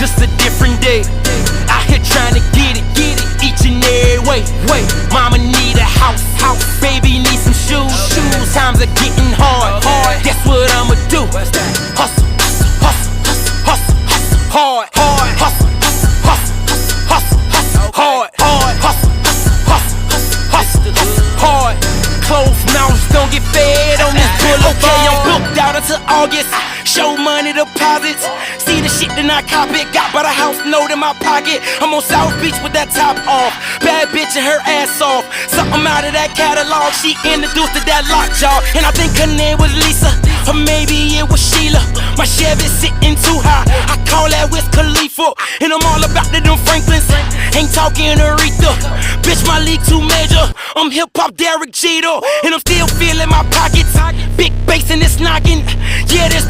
just a different day. Out here trying to get it each and every way. Mama need a house, baby need some shoes. Times are getting hard, guess what I'ma do? Hustle, hard, hustle, hard, hard. Closed mouths don't get fed on this boulevard. Okay, I'm booked out until August. Show money deposits. See the shit that I cop it. Got by the house note in my pocket. I'm on South Beach with that top off. Bad bitch and her ass off. Something out of that catalog. She introduced to that lockjaw. And I think her name was Lisa, or maybe it was Sheila. My Chevy sitting too high. I call that Wiz Khalifa. And I'm all about them Franklins. Ain't talking Aretha. Bitch, my league too major. I'm hip-hop Derek Jeter. And I'm still feeling my pockets. Big bass in this knocking. Yeah, this